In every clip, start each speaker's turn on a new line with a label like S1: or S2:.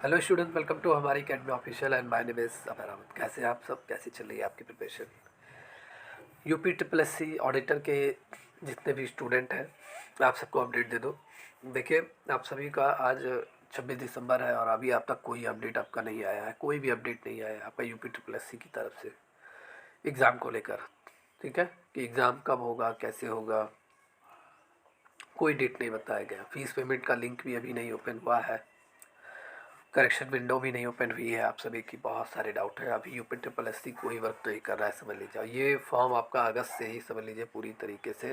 S1: Hello student, welcome to हमारी academy official and my name is Amar Ahmad. कैसे हैं आप सब? कैसी चल रही है आपकी preparation? UP triple S C auditor के जितने भी स्टूडेंट हैं, आप सबको अपडेट दे दो। देखिए, आप सभी का आज 26 दिसंबर है और अभी आप तक कोई अपडेट आपका नहीं आया है। कोई भी अपडेट नहीं आया है आपका यूपी ट्रिपल एस सी की तरफ से एग्ज़ाम को लेकर। ठीक है, कि एग्ज़ाम कब होगा, कैसे होगा, कोई डेट नहीं बताया गया। फीस पेमेंट का लिंक भी अभी नहीं ओपन हुआ है। करेक्शन विंडो भी नहीं ओपन हुई है। आप सभी की बहुत सारे डाउट है। अभी यूपी ट्रिपल एस सी कोई वर्क नहीं कर रहा है, समझ लीजिए। ये फॉर्म आपका अगस्त से ही, समझ लीजिए, पूरी तरीके से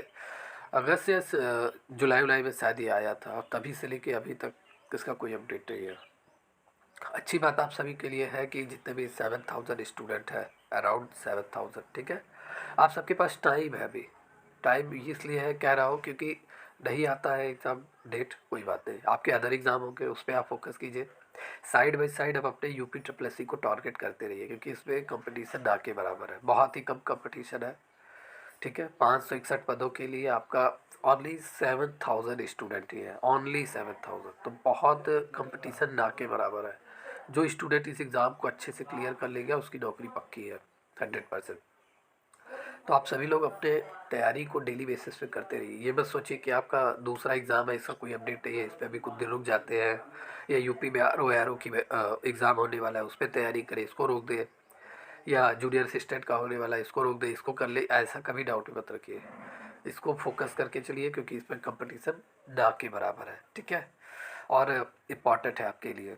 S1: अगस्त से जुलाई उलाई में शायद ये आया था और तभी से लेके अभी तक इसका कोई अपडेट नहीं है। अच्छी बात आप सभी के लिए है कि जितने भी 7,000 स्टूडेंट है, अराउंड 7,000, ठीक है, आप सबके पास टाइम है अभी। टाइम इसलिए है कह रहा हूँ क्योंकि नहीं आता है एग्ज़ाम डेट, कोई बात नहीं, आपके अदर एग्ज़ाम होंगे उस पर आप फोकस कीजिए। साइड बाई साइड आप अपने यूपी ट्रिपल एस सी को टारगेट करते रहिए क्योंकि इसमें कंपटीशन ना के बराबर है, बहुत ही कम कंपटीशन है। ठीक है, 561 पदों के लिए आपका ओनली 7,000 स्टूडेंट ही है, ओनली 7,000, तो बहुत कंपटीशन ना के बराबर है। जो स्टूडेंट इस एग्ज़ाम को अच्छे से क्लियर कर लेगा उसकी नौकरी पक्की है, 100%। तो आप सभी लोग अपने तैयारी को डेली बेसिस पे करते रहिए। ये मत सोचिए कि आपका दूसरा एग्ज़ाम है, इसका कोई अपडेट नहीं है, इस पर अभी कुछ दिन रुक जाते हैं, या यूपी में आर ओ की एग्ज़ाम होने वाला है उस पर तैयारी करें, इसको रोक दें, या जूनियर असिस्टेंट का होने वाला है इसको रोक दे, इसको कर ले, ऐसा कभी डाउट मत रखिए। इसको फोकस करके चलिए क्योंकि इसमें कंपटीशन ना के बराबर है। ठीक है, और इम्पॉर्टेंट है आपके लिए।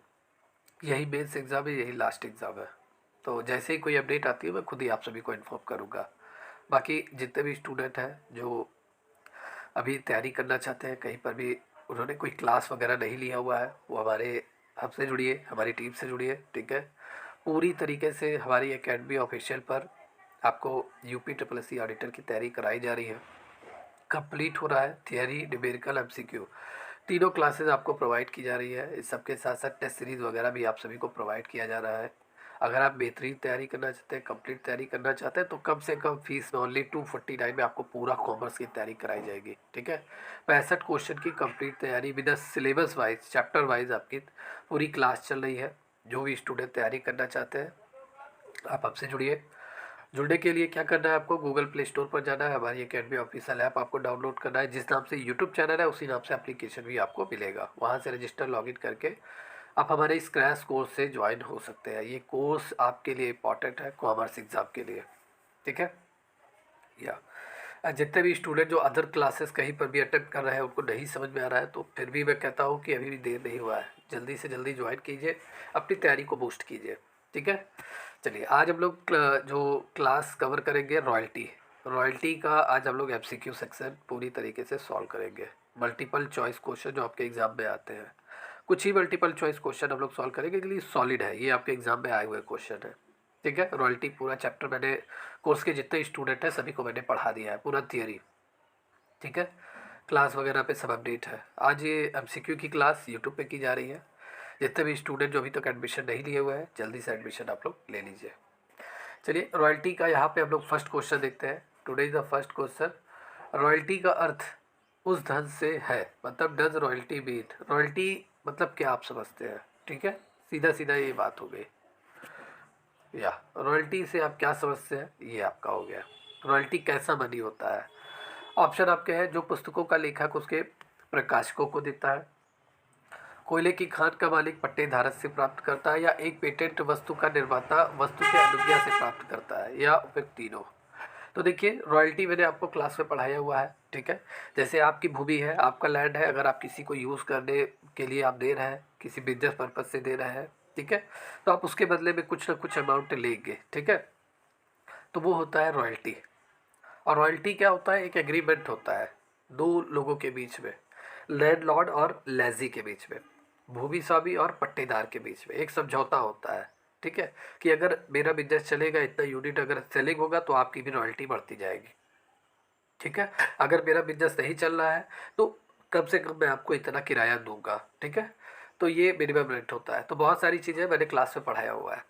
S1: यही मेंस एग्ज़ाम है, यही लास्ट एग्ज़ाम है। तो जैसे ही कोई अपडेट आती है मैं खुद ही आप सभी को इन्फॉर्म करूँगा। बाकी जितने भी स्टूडेंट हैं जो अभी तैयारी करना चाहते हैं, कहीं पर भी उन्होंने कोई क्लास वगैरह नहीं लिया हुआ है, वो हमारे हमसे जुड़िए, हमारी टीम से जुड़िए। ठीक है, पूरी तरीके से हमारी एकेडमी ऑफिशियल पर आपको UP triple S C auditor की तैयारी कराई जा रही है। कंप्लीट हो रहा है थियरी, न्यूमेरिकल, एमसीक्यू, तीनों क्लासेस आपको प्रोवाइड की जा रही है। इस सब के साथ साथ टेस्ट सीरीज़ वगैरह भी आप सभी को प्रोवाइड किया जा रहा है। अगर आप बेहतरीन तैयारी करना चाहते हैं, कंप्लीट तैयारी करना चाहते हैं, तो कम से कम फीस में ओनली 249 में आपको पूरा कॉमर्स की तैयारी कराई जाएगी। ठीक है, 65 क्वेश्चन की कंप्लीट तैयारी with syllabus wise, chapter wise आपकी पूरी क्लास चल रही है। जो भी स्टूडेंट तैयारी करना चाहते हैं आप हमसे जुड़िए। जुड़ने के लिए क्या करना है, आपको गूगल प्ले स्टोर पर जाना है, हमारी एकेडमी ऑफिशियल ऐप आपको डाउनलोड करना है। जिस नाम से यूट्यूब चैनल है उसी नाम से एप्लीकेशन भी आपको मिलेगा। वहाँ से रजिस्टर लॉगिन करके आप हमारे इस क्रैश कोर्स से ज्वाइन हो सकते हैं। ये कोर्स आपके लिए इंपॉर्टेंट है कॉमर्स एग्ज़ाम के लिए। ठीक है, या जितने भी स्टूडेंट जो अदर क्लासेस कहीं पर भी अटेम्प्ट कर रहे हैं उनको नहीं समझ में आ रहा है, तो फिर भी मैं कहता हूँ कि अभी भी देर नहीं हुआ है, जल्दी से जल्दी ज्वाइन कीजिए, अपनी तैयारी को बूस्ट कीजिए। ठीक है, चलिए आज हम लोग जो क्लास कवर करेंगे रॉयल्टी, रॉयल्टी का आज हम लोग एमसीक्यू सेक्शन पूरी तरीके से सॉल्व करेंगे। मल्टीपल चॉइस क्वेश्चन जो आपके एग्ज़ाम में आते हैं, कुछ ही मल्टीपल चॉइस क्वेश्चन हम लोग सॉल्व करेंगे, के लिए सॉलिड है, ये आपके एग्ज़ाम में आए हुए क्वेश्चन है। ठीक है, रॉयल्टी पूरा चैप्टर मैंने कोर्स के जितने स्टूडेंट हैं सभी को मैंने पढ़ा दिया है, पूरा थियरी। ठीक है, क्लास वगैरह पे सब अपडेट है। आज ये एमसीक्यू की क्लास यूट्यूब पे की जा रही है। जितने भी स्टूडेंट जो अभी तक एडमिशन नहीं लिए हुए हैं, जल्दी से एडमिशन आप लोग ले लीजिए। चलिए, रॉयल्टी का यहाँ पे हम लोग फर्स्ट क्वेश्चन देखते हैं। Today is the first question. Royalty का अर्थ उस धन से है, मतलब डज रॉयल्टी मीन, रॉयल्टी मतलब क्या आप समझते हैं? ठीक है, सीधा सीधा ये बात हो गई। या रॉयल्टी से आप क्या समझते हैं, ये आपका हो गया। रॉयल्टी कैसा मनी होता है? ऑप्शन आपके हैं, जो पुस्तकों का लेखक उसके प्रकाशकों को देता है, कोयले की खान का मालिक पट्टेधारक से प्राप्त करता है, या एक पेटेंट वस्तु का निर्माता वस्तु के अनुज्ञा से प्राप्त करता है, या उपयुक्त तीनों। तो देखिए, रॉयल्टी मैंने आपको क्लास में पढ़ाया हुआ है। ठीक है, जैसे आपकी भूमि है, आपका लैंड है, अगर आप किसी को यूज़ करने के लिए आप दे रहे हैं, किसी बिजनेस पर्पज से दे रहे हैं, ठीक है, तो आप उसके बदले में कुछ ना कुछ अमाउंट लेंगे। ठीक है, तो वो होता है रॉयल्टी। और रॉयल्टी क्या होता है? एक एग्रीमेंट होता है दो लोगों के बीच में, लैंडलॉर्ड और लेजी के बीच में, भूमि स्वामी और पट्टेदार के बीच में एक समझौता होता है। ठीक है, कि अगर मेरा बिजनेस चलेगा, इतना यूनिट अगर सेलिंग होगा तो आपकी भी रॉयल्टी बढ़ती जाएगी। ठीक है, अगर मेरा बिजनेस नहीं चल रहा है तो कम से कम मैं आपको इतना किराया दूंगा। ठीक है, तो ये मिनिमम रेंट होता है। तो बहुत सारी चीज़ें मैंने क्लास में पढ़ाया हुआ है।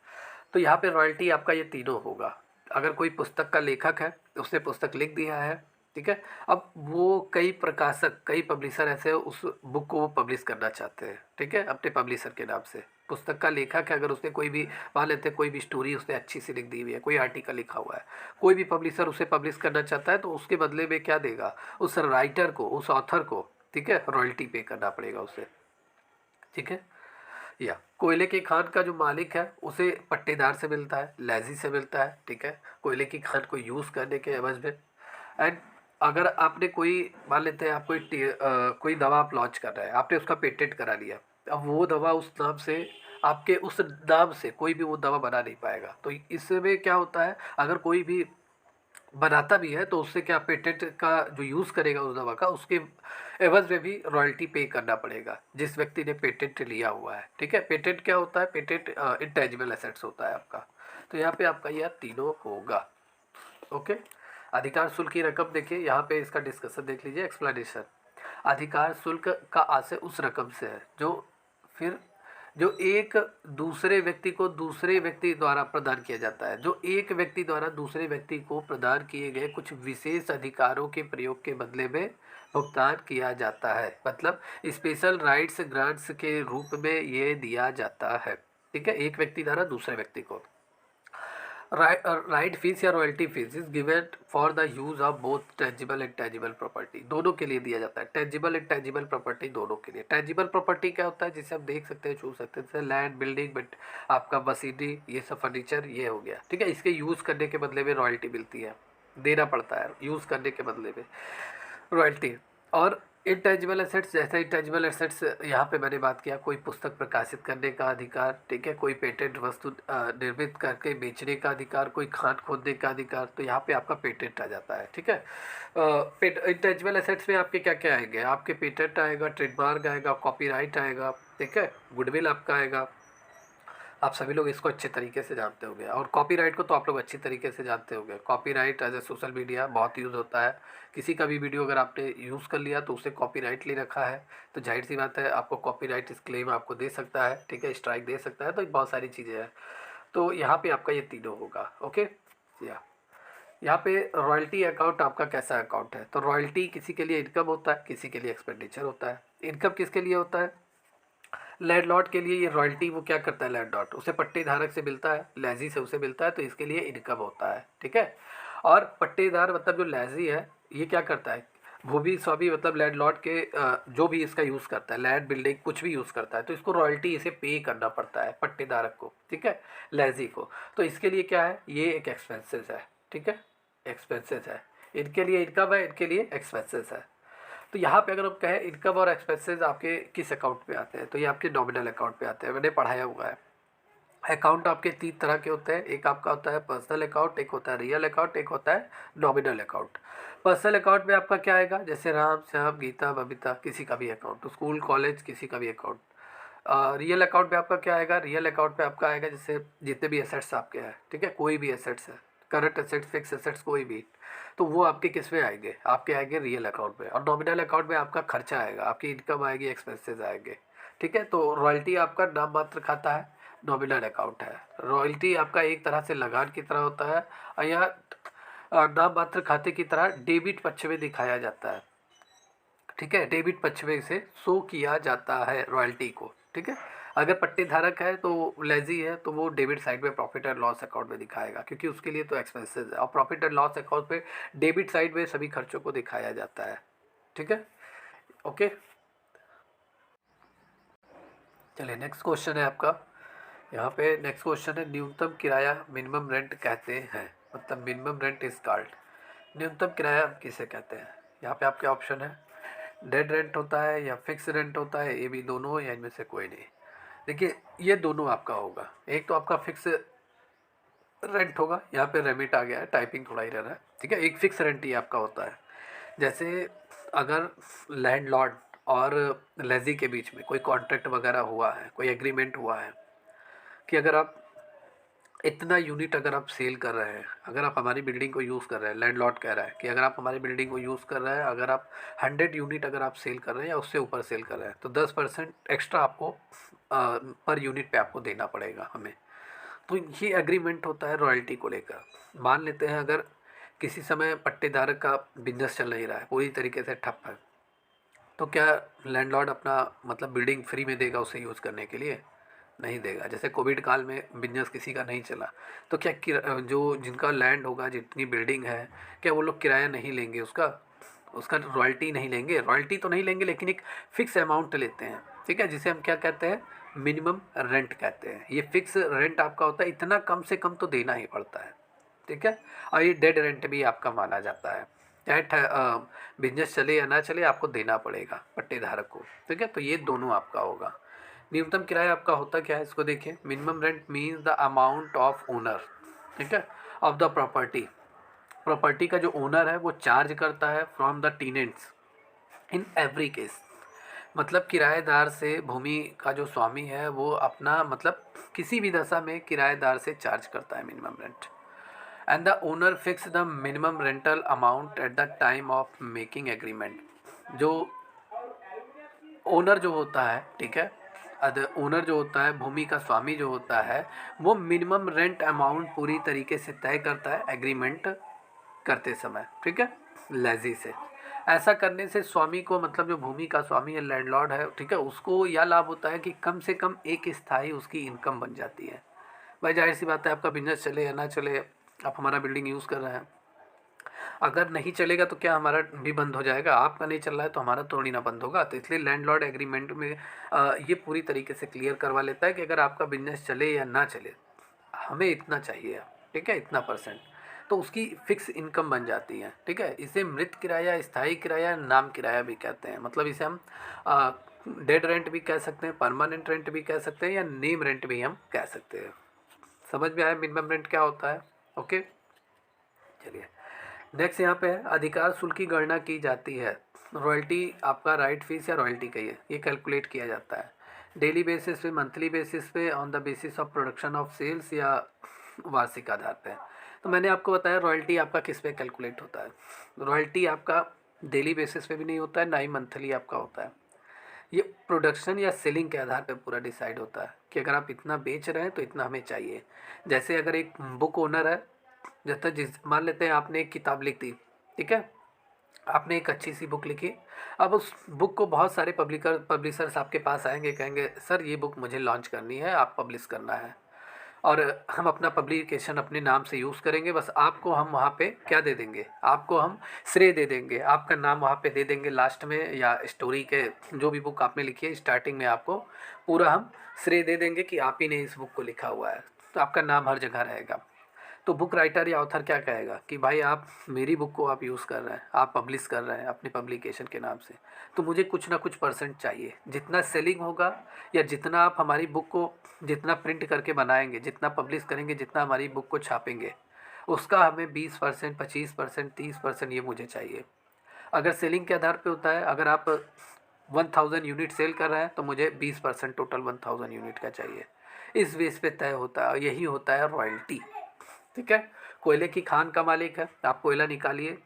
S1: तो यहाँ पे रॉयल्टी आपका ये तीनों होगा। अगर कोई पुस्तक का लेखक है, उसने पुस्तक लिख दिया है, ठीक है, अब वो कई प्रकाशक, कई पब्लिशर ऐसे उस बुक को वो पब्लिश करना चाहते हैं, ठीक है, अपने पब्लिशर के नाम से, पुस्तक का लेखक है, अगर उसने कोई भी मान लेते हैं कोई भी स्टोरी उसने अच्छी सी लिख दी हुई है, कोई आर्टिकल लिखा हुआ है, कोई भी पब्लिशर उसे पब्लिश करना चाहता है तो उसके बदले में क्या देगा, उस राइटर को, उस ऑथर को, ठीक है, रॉयल्टी पे करना पड़ेगा उसे, ठीक है। या कोयले की खान का जो मालिक है उसे पट्टेदार से मिलता है, लैजी से मिलता है, ठीक है, कोयले की खान को यूज़ करने के एवज में। एंड अगर आपने कोई मान लेते हैं आप कोई दवा आप लॉन्च कर रहे हैं, आपने उसका पेटेंट करा लिया, अब वो दवा उस नाम से, आपके उस नाम से कोई भी वो दवा बना नहीं पाएगा। तो इसमें क्या होता है, अगर कोई भी बनाता भी है तो उससे क्या, पेटेंट का जो यूज़ करेगा उस दवा का, उसके एवज में भी रॉयल्टी पे करना पड़ेगा जिस व्यक्ति ने पेटेंट लिया हुआ है, ठीक है। पेटेंट क्या होता है, पेटेंट इंटेंजिबल एसेट्स होता है आपका। तो यहाँ पे आपका यह तीनों होगा, ओके। अधिकार शुल्क की रकम देखिए, यहाँ पे इसका डिस्कशन देख लीजिए, एक्सप्लेनेशन। अधिकार शुल्क का आशय उस रकम से है फिर जो एक दूसरे व्यक्ति को दूसरे व्यक्ति द्वारा प्रदान किया जाता है, जो एक व्यक्ति द्वारा दूसरे व्यक्ति को प्रदान किए गए कुछ विशेष अधिकारों के प्रयोग के बदले में भुगतान किया जाता है, मतलब स्पेशल राइट्स ग्रांट्स के रूप में ये दिया जाता है, ठीक है, एक व्यक्ति द्वारा दूसरे व्यक्ति को। राइट फीस या royalty fees is given for the use of both tangible and tangible property, दोनों के लिए दिया जाता है, टेंजिबल एंड टेंजिबल प्रॉपर्टी दोनों के लिए। टेंजिबल प्रॉपर्टी क्या होता है, जिसे आप देख सकते हैं, छू सकते हैं, जैसे लैंड, बिल्डिंग, बट आपका मशीनरी, ये सब फर्नीचर, ये हो गया, ठीक है। इसके यूज़ करने के बदले में रॉयल्टी मिलती है, देना पड़ता है यूज़ करने के बदले में रॉयल्टी। और इंटेंजिबल एसेट्स, जैसे इंटेंजिबल एसेट्स यहाँ पे मैंने बात किया, कोई पुस्तक प्रकाशित करने का अधिकार, ठीक है, कोई पेटेंट वस्तु निर्मित करके बेचने का अधिकार, कोई खान खोदने का अधिकार, तो यहाँ पे आपका पेटेंट आ जाता है, ठीक है। इंटेंजिबल एसेट्स में आपके क्या क्या आएंगे, आपके पेटेंट आएगा, ट्रेडमार्क आएगा, कॉपीराइट आएगा, ठीक है, गुडविल आपका आएगा। आप सभी लोग इसको अच्छे तरीके से जानते होंगे, और कॉपीराइट को तो आप लोग अच्छी तरीके से जानते होंगे। Copyright as a social media बहुत यूज़ होता है, किसी का भी वीडियो अगर आपने यूज़ कर लिया तो उसे कॉपीराइट ले रखा है, तो जाहिर सी बात है आपको कॉपीराइट इस क्लेम आपको दे सकता है, ठीक है, स्ट्राइक दे सकता है, तो बहुत सारी चीज़ें हैं। तो यहाँ पे आपका ये तीनों होगा, ओके। या यहाँ पे रॉयल्टी अकाउंट आपका कैसा अकाउंट है, तो रॉयल्टी किसी के लिए इनकम होता है, किसी के लिए एक्सपेंडिचर होता है। इनकम किसके लिए होता है, लैंडलॉर्ड के लिए ये रॉयल्टी वो क्या करता है, लैंडलॉर्ड उसे पट्टेधारक से मिलता है, लैजी से उसे मिलता है, तो इसके लिए इनकम होता है, ठीक है। और पट्टेदार मतलब जो लैजी है, ये क्या करता है, भूमि स्वामी मतलब लैंडलॉर्ड के जो भी इसका यूज़ करता है, लैंड, बिल्डिंग, कुछ भी यूज़ करता है, तो इसको रॉयल्टी इसे पे करना पड़ता है पट्टेदारक को, ठीक है, लैजी को। तो इसके लिए क्या है, ये एक एक्सपेंसेस है, ठीक है, एक्सपेंसेस है, इनके लिए इनकम है, इनके लिए एक्सपेंसेस है। तो यहाँ पे अगर हम कहें इनकम और एक्सपेंसेस आपके किस अकाउंट पे आते हैं, तो ये आपके नॉमिनल अकाउंट पे आते हैं, मैंने पढ़ाया हुआ है। अकाउंट आपके 3 तरह के होते हैं, एक आपका होता है पर्सनल अकाउंट, एक होता है रियल अकाउंट, एक होता है नॉमिनल अकाउंट। पर्सनल अकाउंट में आपका क्या आएगा, जैसे राम, श्याम, गीता, बबीता, किसी का भी अकाउंट, स्कूल, कॉलेज, किसी का भी अकाउंट। रियल अकाउंट में आपका क्या आएगा, रियल अकाउंट में आपका आएगा जैसे जितने भी एसेट्स आपके हैं, ठीक है, कोई भी एसेट्स है, करंट एसेट्स, फिक्स एसेट्स, कोई भी, तो वो आपके किस में आएंगे, आपके आएंगे रियल अकाउंट में। और नॉमिनल अकाउंट में आपका खर्चा आएगा, आपकी इनकम आएगी, एक्सपेंसेस आएंगे, ठीक है। तो रॉयल्टी आपका नाम मात्र खाता है, नॉमिनल अकाउंट है। रॉयल्टी आपका एक तरह से लगान की तरह होता है, और यह नाम मात्र खाते की तरह डेबिट पक्ष में दिखाया जाता है, ठीक है, डेबिट पक्ष में इसे शो किया जाता है रॉयल्टी को, ठीक है। अगर पट्टेधारक है तो लेजी है, तो वो डेबिट साइड में प्रॉफिट एंड लॉस अकाउंट में दिखाएगा, क्योंकि उसके लिए तो एक्सपेंसेस है, और प्रॉफिट एंड लॉस अकाउंट पे डेबिट साइड में सभी खर्चों को दिखाया जाता है, ठीक है, ओके। चलिए नेक्स्ट क्वेश्चन है आपका, यहाँ पे नेक्स्ट क्वेश्चन है, न्यूनतम किराया मिनिमम रेंट कहते हैं, मतलब मिनिमम रेंट इज कॉल्ड, न्यूनतम किराया किसे कहते हैं। यहाँ पे आपके ऑप्शन है, डेड रेंट होता है या फिक्स रेंट होता है, ये भी दोनों, या इनमें से कोई नहीं। देखिए ये दोनों आपका होगा, एक तो आपका फिक्स रेंट होगा, यहाँ पे रेमिट आ गया है, टाइपिंग थोड़ा ही रह रहा है, ठीक है, एक फिक्स रेंट ही आपका होता है। जैसे अगर लैंडलॉर्ड और लेजी के बीच में कोई कॉन्ट्रैक्ट वगैरह हुआ है, कोई एग्रीमेंट हुआ है कि अगर आप इतना यूनिट अगर आप सेल कर रहे हैं, अगर आप हमारी बिल्डिंग को यूज़ कर रहे हैं, लैंडलॉर्ड कह रहा है कि अगर आप हमारी बिल्डिंग को यूज़ कर रहे हैं, अगर आप 100 यूनिट अगर आप सेल कर रहे हैं या उससे ऊपर सेल कर रहे हैं, तो 10% एक्स्ट्रा आपको पर यूनिट पे आपको देना पड़ेगा हमें। तो ये एग्रीमेंट होता है रॉयल्टी को लेकर। मान लेते हैं अगर किसी समय पट्टेदारक का बिजनेस चल नहीं रहा है, पूरी तरीके से ठप है, तो क्या लैंडलॉर्ड अपना मतलब बिल्डिंग फ्री में देगा उसे यूज़ करने के लिए? नहीं देगा। जैसे कोविड काल में बिजनेस किसी का नहीं चला, तो क्या जो जिनका लैंड होगा, जितनी बिल्डिंग है, क्या वो लोग किराया नहीं लेंगे? उसका उसका रॉयल्टी नहीं लेंगे? रॉयल्टी तो नहीं लेंगे, लेकिन एक फ़िक्स अमाउंट लेते हैं, ठीक है, जिसे हम क्या कहते हैं, मिनिमम रेंट कहते हैं। ये फ़िक्स रेंट आपका होता है, इतना कम से कम तो देना ही पड़ता है, ठीक है। और ये डेड रेंट भी आपका माना जाता है, चाहे बिजनेस चले या ना चले, आपको देना पड़ेगा पट्टेधारक को, ठीक है। तो ये दोनों आपका होगा। न्यूनतम किराया आपका होता क्या है, इसको देखिए। Minimum rent means the amount of owner, ठीक है, ऑफ द प्रॉपर्टी। प्रॉपर्टी का जो ओनर है वो चार्ज करता है from the tenants in every case. मतलब किराएदार से, भूमि का जो स्वामी है वो अपना मतलब किसी भी दशा में किराएदार से चार्ज करता है minimum rent. And the owner fix the minimum rental amount at the time of making agreement. जो ओनर जो होता है, ठीक है, ओनर जो होता है, भूमि का स्वामी जो होता है, वो मिनिमम रेंट अमाउंट पूरी तरीके से तय करता है एग्रीमेंट करते समय, ठीक है, लेजी से। ऐसा करने से स्वामी को, मतलब जो भूमि का स्वामी है, लैंडलॉर्ड है, ठीक है, उसको यह लाभ होता है कि कम से कम एक स्थायी उसकी इनकम बन जाती है। भाई जाहिर सी बात है, आपका बिजनेस चले या ना चले, आप हमारा बिल्डिंग यूज़ कर रहे हैं, अगर नहीं चलेगा तो क्या हमारा भी बंद हो जाएगा? आपका नहीं चल रहा है तो हमारा थोड़ी ना बंद होगा। तो इसलिए लैंडलॉर्ड एग्रीमेंट में ये पूरी तरीके से क्लियर करवा लेता है कि अगर आपका बिजनेस चले या ना चले, हमें इतना चाहिए, ठीक है, इतना परसेंट, तो उसकी फिक्स इनकम बन जाती है, ठीक है। इसे मृत किराया, स्थायी किराया, नाम किराया भी कहते हैं। मतलब इसे हम डेड रेंट भी कह सकते हैं, परमानेंट रेंट भी कह सकते हैं, या नेम रेंट भी हम कह सकते हैं। समझ में आया मिनिमम रेंट क्या होता है? ओके, चलिए नेक्स्ट यहाँ पे है, अधिकार शुल्क की गणना की जाती है। रॉयल्टी आपका राइट फीस या रॉयल्टी का ये कैलकुलेट किया जाता है डेली बेसिस पे, मंथली बेसिस पे, on the basis of production of sales, या वार्षिक आधार पे। तो मैंने आपको बताया रॉयल्टी आपका किस पे कैलकुलेट होता है। रॉयल्टी आपका डेली बेसिस पे भी नहीं होता है, ना ही मंथली आपका होता है। ये प्रोडक्शन या सेलिंग के आधार पे पूरा डिसाइड होता है कि अगर आप इतना बेच रहे हैं तो इतना हमें चाहिए। जैसे अगर एक बुक ओनर है, जैसे जिस मान लेते हैं आपने एक किताब लिख दी, ठीक है, आपने एक अच्छी सी बुक लिखी। अब उस बुक को बहुत सारे पब्लिशर्स आपके पास आएंगे, कहेंगे सर ये बुक मुझे लॉन्च करनी है, आप पब्लिश करना है, और हम अपना पब्लिकेशन अपने नाम से यूज़ करेंगे। बस आपको हम वहाँ पे क्या दे देंगे, आपको हम श्रेय दे देंगे, आपका नाम वहाँ पे दे देंगे लास्ट में, या स्टोरी के जो भी बुक आपने लिखी है स्टार्टिंग में आपको पूरा हम श्रेय दे देंगे कि आप ही ने इस बुक को लिखा हुआ है, तो आपका नाम हर जगह रहेगा। तो बुक राइटर या ऑथर क्या कहेगा कि भाई आप मेरी बुक को आप यूज़ कर रहे हैं, आप पब्लिश कर रहे हैं अपने पब्लिकेशन के नाम से, तो मुझे कुछ ना कुछ परसेंट चाहिए। जितना सेलिंग होगा, या जितना आप हमारी बुक को जितना प्रिंट करके बनाएंगे, जितना पब्लिश करेंगे, जितना हमारी बुक को छापेंगे, उसका हमें 20%, 25%, 30% ये मुझे चाहिए। अगर सेलिंग के आधार पे होता है, अगर आप 1000 यूनिट सेल कर रहे हैं तो मुझे 20% टोटल 1000 यूनिट का चाहिए। इस बेस पे तय होता है, और यही होता है रॉयल्टी, ठीक है। कोयले की खान का मालिक है, आप कोयला निकालिए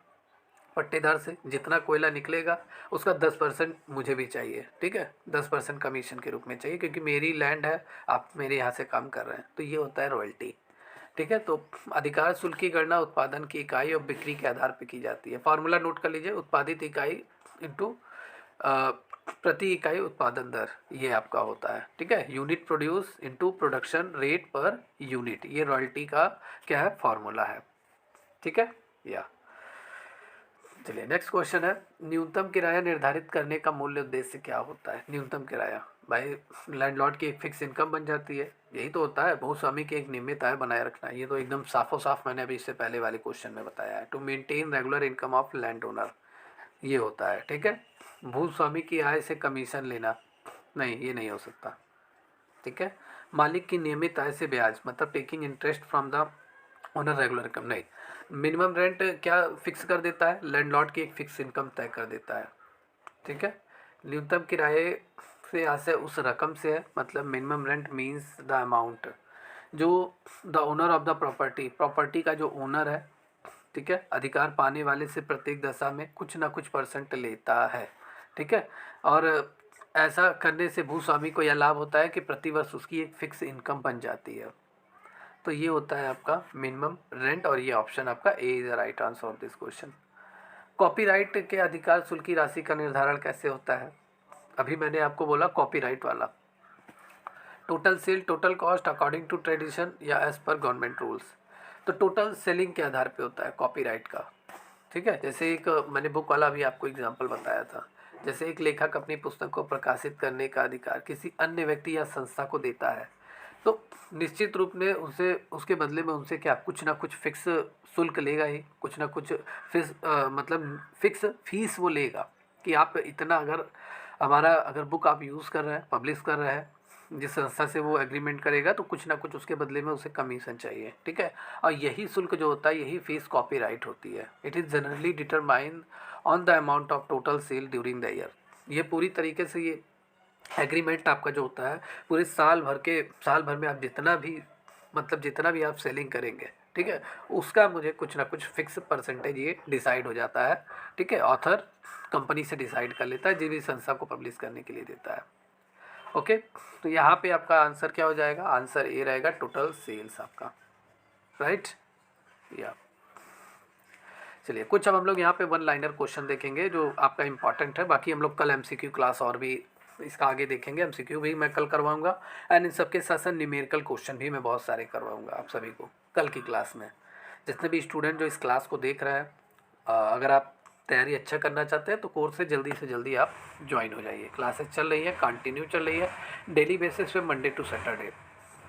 S1: पट्टेदार से, जितना कोयला निकलेगा उसका 10% मुझे भी चाहिए, ठीक है, 10% कमीशन के रूप में चाहिए, क्योंकि मेरी लैंड है, आप मेरे यहाँ से काम कर रहे हैं, तो ये होता है रॉयल्टी, ठीक है। तो अधिकार शुल्क की गणना उत्पादन की इकाई और बिक्री के आधार पर की जाती है। फार्मूला नोट कर लीजिए, उत्पादित इकाई इंटू प्रति इकाई उत्पादन दर, ये आपका होता है, ठीक है। Unit produce into production rate per unit, ये रॉयल्टी का क्या है, फॉर्मूला है, ठीक है। या चलिए नेक्स्ट क्वेश्चन है, न्यूनतम किराया निर्धारित करने का मूल्य उद्देश्य क्या होता है? न्यूनतम किराया भाई लैंडलॉर्ड की एक फिक्स इनकम बन जाती है, यही तो होता है। भूस्वामी की एक नियमित आय बनाए रखना, ये तो एकदम साफो साफ मैंने अभी इससे पहले वाले क्वेश्चन में बताया है। To maintain regular income of land owner, ये होता है, ठीक है। भूस्वामी की आय से कमीशन लेना, नहीं ये नहीं हो सकता, ठीक है। मालिक की नियमित आय से ब्याज, मतलब taking interest from the owner regular income, नहीं। मिनिमम रेंट क्या फिक्स कर देता है? लैंडलॉर्ड की एक फिक्स इनकम तय कर देता है, ठीक है। न्यूनतम किराए से आशय उस रकम से है, मतलब minimum rent means the amount जो the owner of the property, property का जो ओनर है, ठीक है, अधिकार पाने वाले से प्रत्येक दशा में कुछ ना कुछ परसेंट लेता है, ठीक है। और ऐसा करने से भूस्वामी को यह लाभ होता है कि प्रतिवर्ष उसकी एक फिक्स इनकम बन जाती है। तो ये होता है आपका मिनिमम रेंट, और ये ऑप्शन आपका A is the right answer of this question. Copyright के अधिकार शुल्क की राशि का निर्धारण कैसे होता है? अभी मैंने आपको बोला कॉपीराइट वाला, total sale, total cost according to tradition या एज पर गवर्नमेंट रूल्स। तो टोटल सेलिंग के आधार पे होता है कॉपीराइट का, ठीक है। जैसे एक मैंने बुक वाला भी आपको एग्जांपल बताया था, जैसे एक लेखक अपनी पुस्तक को प्रकाशित करने का अधिकार किसी अन्य व्यक्ति या संस्था को देता है, तो निश्चित रूप में उसे उसके बदले में उनसे क्या कुछ ना कुछ फिक्स शुल्क लेगा ही, कुछ ना कुछ मतलब फिक्स फीस वो लेगा कि आप इतना, अगर बुक आप यूज़ कर रहे हैं, पब्लिश कर रहे हैं, जिस संस्था से वो एग्रीमेंट करेगा तो कुछ ना कुछ उसके बदले में उसे कमीशन चाहिए, ठीक है। और यही शुल्क जो होता है, यही फीस कॉपीराइट होती है। It is generally determine on the amount of total sale during the year. ये पूरी तरीके से ये एग्रीमेंट आपका जो होता है पूरे साल भर में आप जितना भी आप सेलिंग करेंगे, ठीक है, उसका मुझे कुछ ना कुछ फिक्स परसेंटेज ये डिसाइड हो जाता है, ठीक है। ऑथर कंपनी से डिसाइड कर लेता है, जिस भी संस्था को पब्लिश करने के लिए देता है। ओके, तो यहाँ पे आपका आंसर क्या हो जाएगा? आंसर ए रहेगा, टोटल सेल्स आपका, राइट। या चलिए कुछ अब हम लोग यहाँ पे वन लाइनर क्वेश्चन देखेंगे जो आपका इंपॉर्टेंट है। बाकी हम लोग कल एमसीक्यू क्लास और भी इसका आगे देखेंगे, एमसीक्यू भी मैं कल करवाऊंगा एंड इन सबके साथ साथ न्यूमेरिकल क्वेश्चन भी मैं बहुत सारे करवाऊंगा आप सभी को कल की क्लास में। जितने भी स्टूडेंट जो इस क्लास को देख रहे हैं, अगर आप तैयारी अच्छा करना चाहते हैं तो कोर्स से जल्दी आप ज्वाइन हो जाइए। क्लासेस चल रही है, कंटिन्यू चल रही है डेली बेसिस पे, मंडे टू सैटरडे।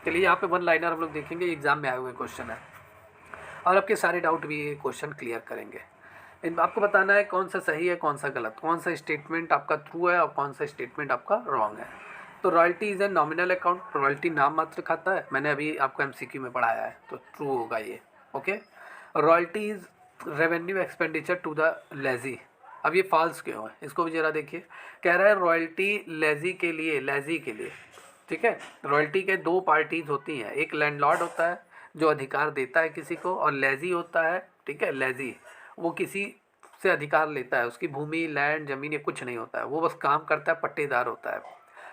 S1: चलिए यहाँ पे वन लाइनर हम लोग देखेंगे, एग्जाम में आए हुए क्वेश्चन है और आपके सारे डाउट भी ये क्वेश्चन क्लियर करेंगे। इन आपको बताना है कौन सा सही है, कौन सा गलत, कौन सा स्टेटमेंट आपका ट्रू है और कौन सा स्टेटमेंट आपका रॉन्ग है। तो royalty is a nominal account, royalty नाम मात्र खाता है, मैंने अभी आपको एमसीक्यू में पढ़ाया है, तो ट्रू होगा ये। Okay, royalty is revenue expenditure to the lessee. अब ये फॉल्स क्यों है, इसको भी ज़रा देखिए। कह रहा है रॉयल्टी लेजी के लिए, ठीक है। रॉयल्टी के दो पार्टीज होती हैं, एक लैंडलॉर्ड होता है जो अधिकार देता है किसी को, और लेजी होता है, ठीक है। लेजी वो किसी से अधिकार लेता है, उसकी भूमि, लैंड, ज़मीन ये कुछ नहीं होता है, वो बस काम करता है, पट्टेदार होता है।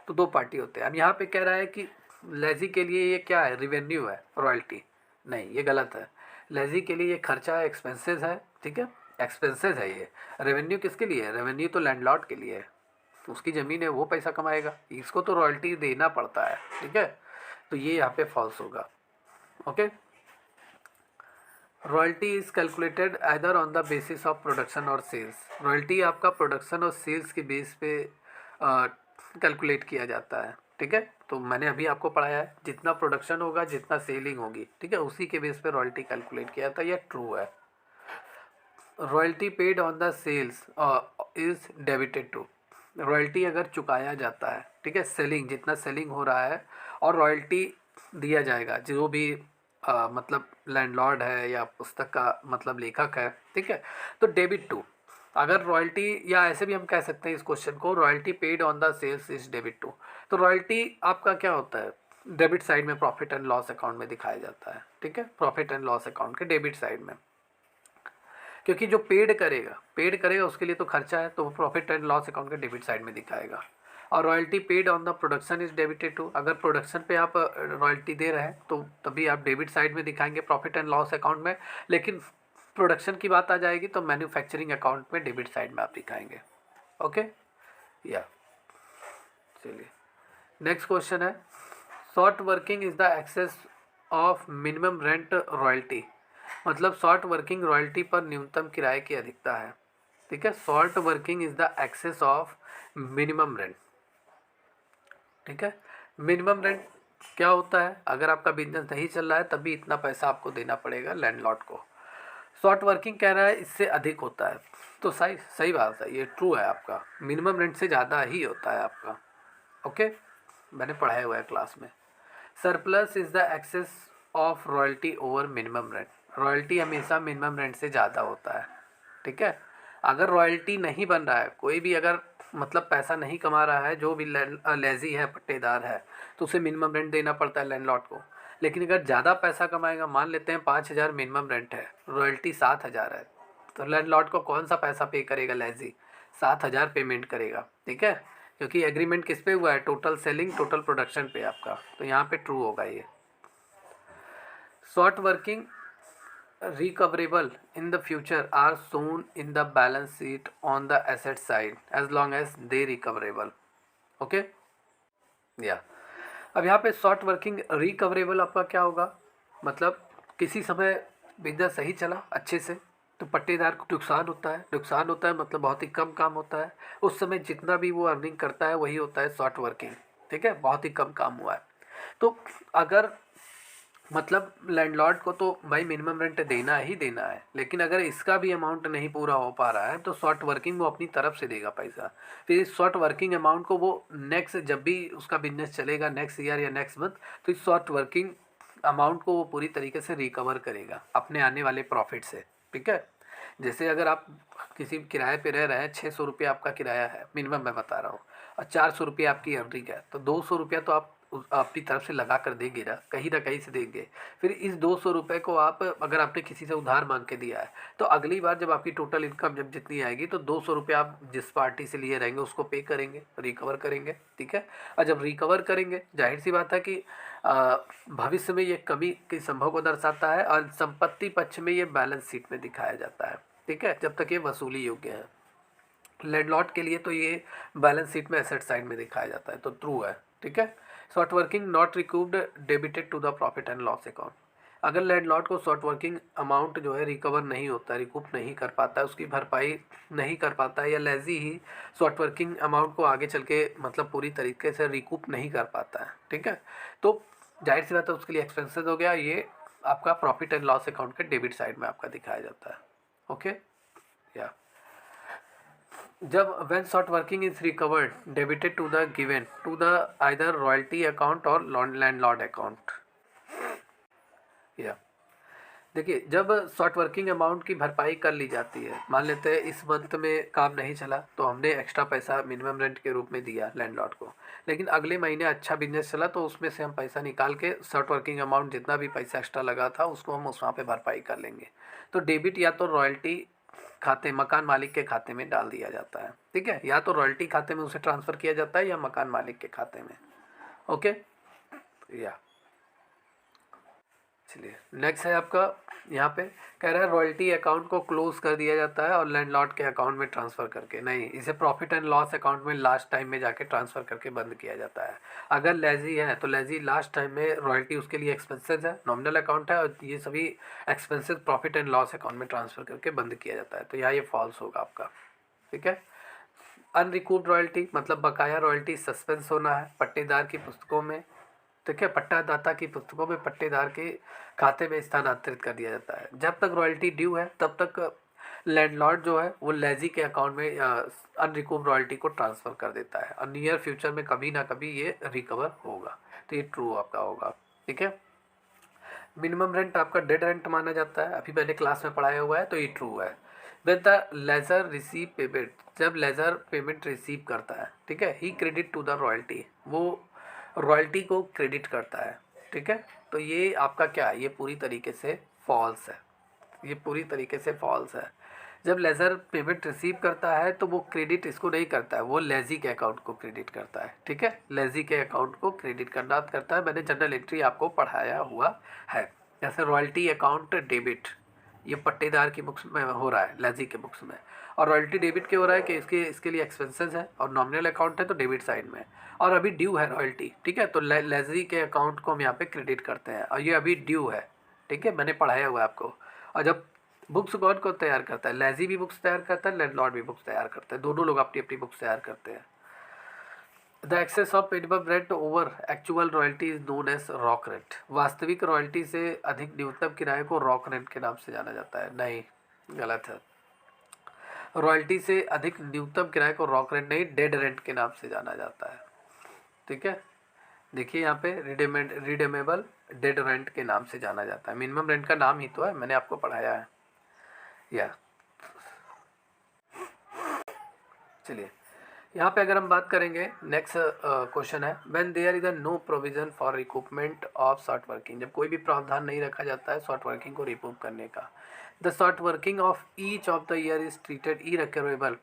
S1: तो दो पार्टी होते हैं। अब यहाँ पे कह रहा है कि लेजी के लिए ये क्या है, रिवेन्यू है, रॉयल्टी नहीं, ये गलत है। लेजी के लिए ये खर्चा है, एक्सपेंसेस है, ठीक है, एक्सपेंसेस है ये। रेवेन्यू किसके लिए है? रेवेन्यू तो लैंडलॉर्ड के लिए है, तो उसकी ज़मीन है, वो पैसा कमाएगा, इसको तो रॉयल्टी देना पड़ता है, ठीक है। तो ये यहाँ पे फॉल्स होगा। Okay, royalty is calculated either on the basis of production और सेल्स। रॉयल्टी आपका प्रोडक्शन और सेल्स के बेस पे कैलकुलेट किया जाता है, ठीक है। तो मैंने अभी आपको पढ़ाया है, जितना प्रोडक्शन होगा, जितना सेलिंग होगी, ठीक है, उसी के बेस पे रॉयल्टी कैलकुलेट किया जाता है, यह ट्रू है। Royalty paid on the sales is debited to. Royalty अगर चुकाया जाता है, ठीक है, सेलिंग जितना सेलिंग हो रहा है और रॉयल्टी दिया जाएगा, जो भी मतलब लैंडलॉर्ड है या पुस्तक का मतलब लेखक है, ठीक है, तो डेबिट टू। अगर रॉयल्टी, या ऐसे भी हम कह सकते हैं इस क्वेश्चन को, royalty paid on the sales is debit to. तो रॉयल्टी आपका क्या होता है, डेबिट साइड में, प्रॉफिट एंड लॉस अकाउंट में दिखाया जाता है, ठीक है, प्रॉफिट एंड लॉस अकाउंट के डेबिट साइड में। क्योंकि जो पेड करेगा उसके लिए तो खर्चा है, तो वो प्रॉफिट एंड लॉस अकाउंट के डेबिट साइड में दिखाएगा। और royalty paid on the production is debited to. अगर प्रोडक्शन पे आप रॉयल्टी दे रहे हैं तो तभी आप डेबिट साइड में दिखाएंगे, प्रॉफिट एंड लॉस अकाउंट में। लेकिन प्रोडक्शन की बात आ जाएगी तो मैन्युफैक्चरिंग अकाउंट में डेबिट साइड में आप दिखाएंगे। ओके, या चलिए नेक्स्ट क्वेश्चन है, short working is the excess of minimum rent royalty. मतलब शॉर्ट वर्किंग रॉयल्टी पर न्यूनतम किराए की अधिकता है, ठीक है। Short working is the excess of minimum rent, ठीक है। मिनिमम रेंट क्या होता है, अगर आपका बिजनेस नहीं चल रहा है तभी इतना पैसा आपको देना पड़ेगा लैंडलॉर्ड को। शॉर्ट वर्किंग कह रहा है इससे अधिक होता है, तो सही सही बात है, ये ट्रू है आपका, मिनिमम रेंट से ज़्यादा ही होता है आपका। ओके, मैंने पढ़ाया हुआ है क्लास में। Surplus is the excess of royalty over minimum rent. Royalty हमेशा मिनिमम रेंट से ज़्यादा होता है, ठीक है। अगर रॉयल्टी नहीं बन रहा है, कोई भी अगर मतलब पैसा नहीं कमा रहा है, जो भी लेजी है, पट्टेदार है, तो उसे मिनिमम रेंट देना पड़ता है लैंडलॉर्ड को। लेकिन अगर ज़्यादा पैसा कमाएगा, मान लेते हैं 5,000 मिनिमम रेंट है, रॉयल्टी 7,000 है, तो लैंडलॉर्ड को कौन सा पैसा पे करेगा? लेजी 7,000 पेमेंट करेगा, ठीक है, क्योंकि एग्रीमेंट किस पे हुआ है? टोटल सेलिंग, टोटल प्रोडक्शन पे आपका, तो यहाँ पे ट्रू होगा ये। Short working recoverable in the future are shown in the balance sheet on the asset side as long as they recoverable. Okay, yeah. अब यहाँ पे शॉर्ट वर्किंग रिकवरेबल आपका क्या होगा, मतलब किसी समय बिजनेस सही चला अच्छे से तो पट्टेदार को नुकसान होता है, नुकसान होता है मतलब बहुत ही कम काम होता है, उस समय जितना भी वो अर्निंग करता है वही होता है शॉर्ट वर्किंग, ठीक है, बहुत ही कम काम हुआ है। तो अगर मतलब लैंडलॉर्ड को तो भाई मिनिमम रेंट देना ही देना है, लेकिन अगर इसका भी अमाउंट नहीं पूरा हो पा रहा है तो शॉर्ट वर्किंग वो अपनी तरफ से देगा पैसा, फिर इस शॉर्ट वर्किंग अमाउंट को वो नेक्स्ट जब भी उसका बिजनेस चलेगा नेक्स्ट ईयर या नेक्स्ट मंथ, तो इस शॉर्ट वर्किंग अमाउंट को वो पूरी तरीके से रिकवर करेगा अपने आने वाले प्रॉफिट से, ठीक है। जैसे अगर आप किसी किराए पे रह रहे हैं, 600 रुपये आपका किराया है मिनिमम मैं बता रहा हूँ, और 400 रुपये आपकी अर्निंग है, तो 200 रुपया तो आप अपनी तरफ से लगा कर देंगे ना कहीं से देंगे। फिर इस 200 रुपये को आप अगर आपने किसी से उधार मांग के दिया है तो अगली बार जब आपकी टोटल इनकम जब जितनी आएगी तो 200 रुपये आप जिस पार्टी से लिए रहेंगे उसको पे करेंगे, रिकवर करेंगे, ठीक है। और जब रिकवर करेंगे जाहिर सी बात है कि भविष्य में ये कमी के संभव को दर्शाता है और संपत्ति पक्ष में ये बैलेंस शीट में दिखाया जाता है, ठीक है, जब तक ये वसूली योग्य है। लैंडलॉर्ड के लिए तो ये बैलेंस शीट में एसेट साइड में दिखाया जाता है, तो ट्रू है, ठीक है। Short working not recouped debited to the profit and loss account. अगर लैंडलॉर्ड को शॉर्ट वर्किंग अमाउंट जो है रिकवर नहीं होता, रिकूप नहीं कर पाता है, उसकी भरपाई नहीं कर पाता है, या लेजी ही शॉर्ट वर्किंग अमाउंट को आगे चल के मतलब पूरी तरीके से रिकूप नहीं कर पाता है, ठीक है, तो जाहिर सी बात है उसके लिए एक्सपेंसेस हो गया, ये आपका प्रॉफिट एंड लॉस अकाउंट के डेबिट साइड में आपका दिखाया जाता है, ओके। या जब when short working is recovered debited to the given to the either royalty account और landlord account। या देखिए जब शॉर्ट वर्किंग अमाउंट की भरपाई कर ली जाती है, मान लेते हैं इस मंथ में काम नहीं चला तो हमने एक्स्ट्रा पैसा मिनिमम रेंट के रूप में दिया लैंडलॉर्ड को, लेकिन अगले महीने अच्छा बिजनेस चला तो उसमें से हम पैसा निकाल के शॉर्ट वर्किंग अमाउंट जितना भी पैसा एक्स्ट्रा लगा था उसको हम उस वहाँ पे भरपाई कर लेंगे। तो डेबिट या तो रॉयल्टी खाते मकान मालिक के खाते में डाल दिया जाता है, ठीक है, या तो रॉयल्टी खाते में उसे ट्रांसफ़र किया जाता है या मकान मालिक के खाते में, ओके। या चलिए नेक्स्ट है आपका, यहाँ पे कह रहा है रॉयल्टी अकाउंट को क्लोज कर दिया जाता है और लैंडलॉर्ड के अकाउंट में ट्रांसफ़र करके नहीं, इसे प्रॉफिट एंड लॉस अकाउंट में लास्ट टाइम में जाके ट्रांसफ़र करके बंद किया जाता है। अगर लेजी है तो लेजी लास्ट टाइम में रॉयल्टी उसके लिए एक्सपेंसेस है, नॉमिनल अकाउंट है, और ये सभी expenses profit and loss account में ट्रांसफ़र करके बंद किया जाता है, तो यहाँ ये फॉल्स होगा आपका, ठीक है। अनरिकूव्ड रॉयल्टी मतलब बकाया रॉयल्टी सस्पेंस होना है पट्टेदार की पुस्तकों में, ठीक है, पट्टादाता की पुस्तकों में पट्टेदार के खाते में स्थानांतरित कर दिया जाता है। जब तक रॉयल्टी ड्यू है तब तक लैंडलॉर्ड जो है वो लेजी के अकाउंट में अनरिकूव्ड रॉयल्टी को ट्रांसफ़र कर देता है और नियर फ्यूचर में कभी ना कभी ये रिकवर होगा, तो ये ट्रू आपका होगा, ठीक है। मिनिमम रेंट आपका डेड रेंट माना जाता है, अभी मैंने क्लास में पढ़ाया हुआ है, तो ये ट्रू है। With the lessor receive payment, जब लेजर पेमेंट रिसीव करता है, ठीक है, he credit to the royalty, वो रॉयल्टी को क्रेडिट करता है, ठीक है, तो ये आपका क्या है, ये पूरी तरीके से फॉल्स है, ये पूरी तरीके से फॉल्स है। जब लेजर पेमेंट रिसीव करता है तो वो क्रेडिट इसको नहीं करता है, वो लेजी के अकाउंट को क्रेडिट करता है, ठीक है, लेजी के अकाउंट को क्रेडिट करता है, मैंने जनरल एंट्री आपको पढ़ाया हुआ है। जैसे रॉयल्टी अकाउंट डेबिट ये पट्टेदार की बुक्स में हो रहा है, लेजी के बुक्स में, और रॉयल्टी डेबिट के हो रहा है कि इसके लिए एक्सपेंसेस है और नॉमिनल अकाउंट है तो डेबिट साइड में, और अभी ड्यू है रॉयल्टी, ठीक है, तो लेजी के अकाउंट को हम यहाँ पे क्रेडिट करते हैं और ये अभी ड्यू है, ठीक है, मैंने पढ़ाया हुआ है आपको। और जब बुक्स कौन को तैयार करता है, लेजी भी बुक्स तैयार करता है, लैंडलॉर्ड भी बुक्स तैयार करता है, दोनों लोग अपनी अपनी बुक्स तैयार करते हैं। The excess of minimum rent over actual royalty is known as rock rent, वास्तविक रॉयल्टी से अधिक न्यूनतम किराए को रॉक रेंट के नाम से जाना जाता है, नहीं गलत है, रॉयल्टी से अधिक न्यूनतम किराए को रॉक रेंट नहीं डेड रेंट के नाम से जाना जाता है, ठीक है। देखिए यहाँ पे रिडेमेबल डेड रेंट के नाम से जाना जाता है, मिनिमम रेंट का नाम ही तो है, मैंने आपको पढ़ाया है। या चलिए यहाँ पे अगर हम बात करेंगे, नेक्स्ट क्वेश्चन है when there is a no provision for recoupment of short working, जब कोई भी प्रावधान नहीं रखा जाता है शॉर्ट वर्किंग को रिकूप करने का, the short working of each of the year is treated irrecoverable,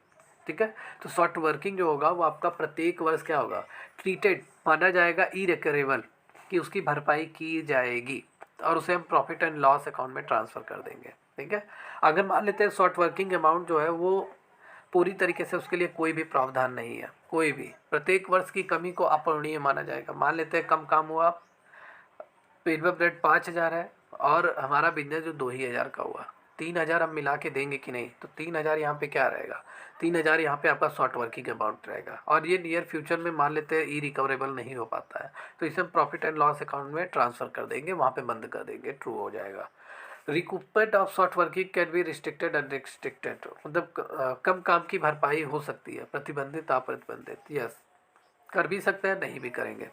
S1: ठीक है, तो शॉर्ट वर्किंग जो होगा वो आपका प्रत्येक वर्ष क्या होगा, ट्रीटेड माना जाएगा इरेकवरेबल, कि उसकी भरपाई की जाएगी और उसे हम प्रॉफिट एंड लॉस अकाउंट में ट्रांसफ़र कर देंगे, ठीक है। अगर मान लेते हैं शॉर्ट वर्किंग अमाउंट जो है वो पूरी तरीके से उसके लिए कोई भी प्रावधान नहीं है, कोई भी प्रत्येक वर्ष की कमी को अपूरणीय माना जाएगा। मान लेते हैं कम काम हुआ, मिनिमम रेट 5,000 है और हमारा बिजनेस जो 2,000 का हुआ, 3,000 हम मिला के देंगे कि नहीं, तो 3,000 यहाँ पे क्या रहेगा, 3,000 यहाँ पे आपका शॉर्ट वर्किंग अमाउंट रहेगा। और ये नियर फ्यूचर में मान लेते हैं ई रिकवरेबल नहीं हो पाता है, तो इसे हम प्रॉफिट एंड लॉस अकाउंट में ट्रांसफ़र कर देंगे, वहाँ पे बंद कर देंगे, ट्रू हो जाएगा। Recoupment of short working can be restricted unrestricted, मतलब कम काम की भरपाई हो सकती है, प्रतिबंधित अप्रतिबंधित। यस, कर भी सकते हैं, नहीं भी करेंगे।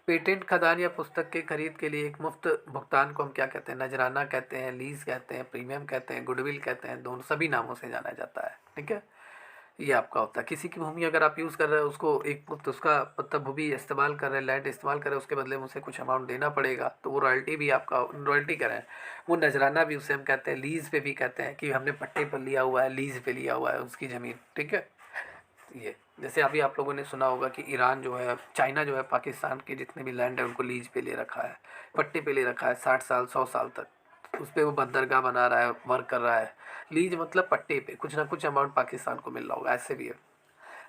S1: पेटेंट खदान या पुस्तक के खरीद के लिए एक मुफ्त भुगतान को हम क्या कहते हैं, नजराना कहते हैं, लीज कहते हैं, प्रीमियम कहते हैं, गुडविल कहते हैं, दोनों सभी नामों से जाना जाता है। ठीक है, ये आपका होता है। किसी की भूमि अगर आप यूज़ कर रहे हैं, उसको एक मुफ्त उसका मतलब भूमि इस्तेमाल कर रहे हैं, लैंड इस्तेमाल कर रहे हैं, उसके बदले में उसे कुछ अमाउंट देना पड़ेगा, तो वो रॉयल्टी भी आपका, रॉयल्टी करें, वो नजराना भी उसे हम कहते हैं, लीज़ पे भी कहते हैं कि हमने पट्टे पर लिया हुआ है, लीज़ पे लिया हुआ है उसकी ज़मीन। ठीक है, ये जैसे अभी आप लोगों ने सुना होगा कि ईरान जो है, चाइना जो है, पाकिस्तान के जितने भी लैंड है उनको लीज पे ले रखा है, पट्टे पे ले रखा है 60 साल 100 साल तक, उस पर वो बंदरगाह बना रहा है, वर्क कर रहा है। लीज मतलब पट्टे पे कुछ ना कुछ अमाउंट पाकिस्तान को मिल रहा होगा, ऐसे भी है।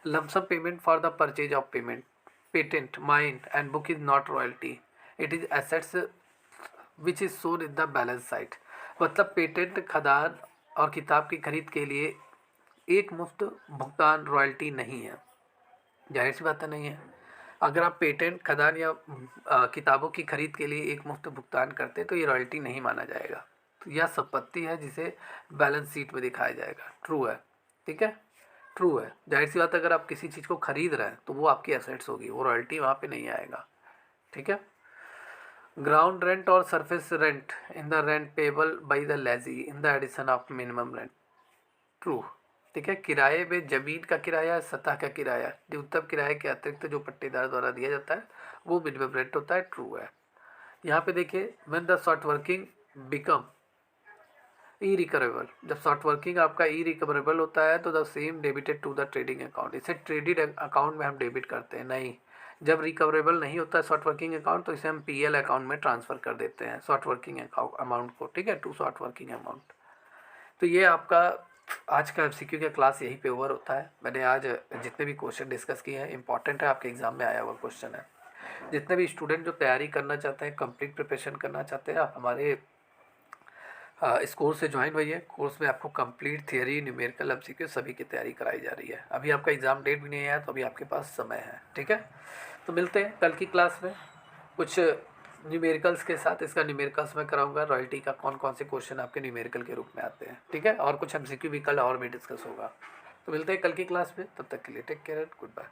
S1: Lump sum payment for the purchase of payment patent mine and book is not royalty, it is assets which is shown in the balance sheet. मतलब पेटेंट खदान और किताब की खरीद के लिए एक मुफ्त भुगतान रॉयल्टी नहीं है, जाहिर सी बात है नहीं है। अगर आप पेटेंट खदान या किताबों की खरीद के लिए एक मुफ्त भुगतान करते तो ये रॉयल्टी नहीं माना जाएगा, तो यह संपत्ति है जिसे बैलेंस शीट में दिखाया जाएगा। ट्रू है, ठीक है, ट्रू है। जाहिर सी बात है, अगर आप किसी चीज़ को खरीद रहे हैं तो वो आपकी एसेट्स होगी, वो रॉयल्टी वहाँ पे नहीं आएगा। ठीक है, ग्राउंड रेंट और surface rent in the rent payable by the lessee in the addition of minimum rent, true. ठीक है, किराए में जमीन का किराया, सतह का किराया, न्यूनतम किराए के अतिरिक्त जो पट्टेदार द्वारा दिया जाता है वो मिनिमम रेंट होता है, ट्रू है। यहाँ पे देखिए, when the short working become irrecoverable, जब शॉर्ट वर्किंग आपका ई रिकवरेबल होता है तो the same debited to the trading account, इसे ट्रेडिंग अकाउंट में हम डेबिट करते हैं। नहीं, जब रिकवरेबल नहीं होता है शॉर्ट वर्किंग अकाउंट तो इसे हम पीएल अकाउंट में ट्रांसफ़र कर देते हैं शॉर्ट वर्किंग अमाउंट को। ठीक है, टू शॉर्ट वर्किंग अमाउंट। तो ये आपका आज का एमसीक्यू का क्लास यहीं पे ओवर होता है। मैंने आज जितने भी क्वेश्चन डिस्कस किए हैं, इंपॉर्टेंट है, आपके एग्ज़ाम में आया हुआ क्वेश्चन है। जितने भी स्टूडेंट जो तैयारी करना चाहते हैं, कंप्लीट प्रिपरेशन करना चाहते हैं, आप हमारे इस कोर्स से ज्वाइन हुई है। कोर्स में आपको कंप्लीट थियरी, न्यूमेरिकल, एमसीक्यू सभी की तैयारी कराई जा रही है। अभी आपका एग्ज़ाम डेट भी नहीं आया तो अभी आपके पास समय है। ठीक है, तो मिलते हैं कल की क्लास में कुछ न्यूमेरिकल्स के साथ। इसका न्यूमेरिकल्स मैं कराऊंगा, रॉयल्टी का कौन कौन से क्वेश्चन आपके न्यूमेरिकल के रूप में आते हैं। ठीक है, और कुछ एमसीक्यू भी कल और भी डिस्कस होगा। तो मिलते हैं कल की क्लास में, तब तक के लिए take care and good bye.